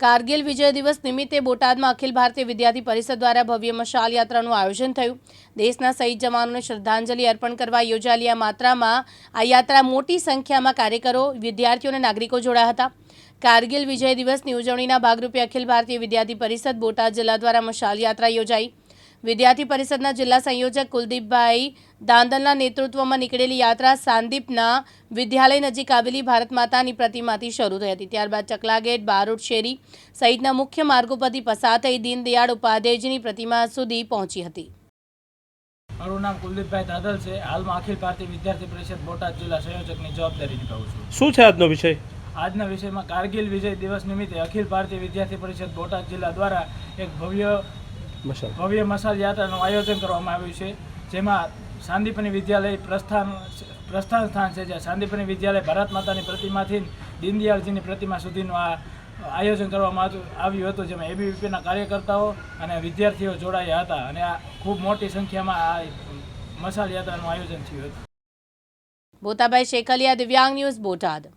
કારગિલ વિજય દિવસ નિમિત્તે બોટાદમાં અખિલ ભારતીય વિદ્યાર્થી પરિષદ દ્વારા ભવ્ય મશાલ યાત્રાનું આયોજન થયું। દેશના શહીદ જવાનોને શ્રદ્ધાંજલિ અર્પણ કરવા યોજાયેલી આ યાત્રા મોટી સંખ્યામાં કાર્યકરો, વિદ્યાર્થીઓ અને નાગરિકો જોડાયા હતા। કારગિલ વિજય દિવસની ઉજવણીના ભાગરૂપે અખિલ ભારતીય વિદ્યાર્થી પરિષદ બોટાદ જિલ્લા દ્વારા મશાલ યાત્રા યોજાઈ। વિદ્યાર્થી પરિષદના જિલ્લા સંયોજક કુલદીપભાઈ દાંદલના નેતૃત્વમાં નીકળેલી યાત્રા સાંદીપના વિદ્યાલય નજીક આવેલી ભારત માતાની પ્રતિમાથી શરૂ થઈ હતી। ત્યારબાદ ચકલા ગેટ, બારોટ શેરી સહિતના મુખ્ય માર્ગો પરથી પસાર થઈ દીનદયાળ ઉપાધ્યાયજીની પ્રતિમા સુધી પહોંચી હતી। મારું નામ કુલદીપભાઈ દાદલ છે। હાલમાં અખિલ ભારતીય વિદ્યાર્થી પરિષદ બોટાદ જિલ્લા સંયોજકની જવાબદારી નિભાવું છું। શું છે આજનો વિષય? આજના વિષયમાં કારગિલ વિજય દિવસ નિમિત્તે અખિલ ભારતીય વિદ્યાર્થી પરિષદ બોટાદ જિલ્લા દ્વારા એક ભવ્ય મશાલ યાત્રાનું આયોજન કરવામાં આવ્યું છે, જેમાં સાંદીપની વિદ્યાલય પ્રસ્થાન સ્થાન છે, જ્યાં સાંદીપની વિદ્યાલય ભારત માતાની પ્રતિમાથી દીનદયાળજીની પ્રતિમા સુધીનું આ આયોજન કરવામાં આવ્યું હતું, જેમાં એબીવીપીના કાર્યકર્તાઓ અને વિદ્યાર્થીઓ જોડાયા હતા અને આ ખૂબ મોટી સંખ્યામાં આ મશાલ યાત્રાનું આયોજન થયું હતું। બોતાભાઈ શેખલિયા, દિવ્યાંગ ન્યૂઝ, બોટાદ।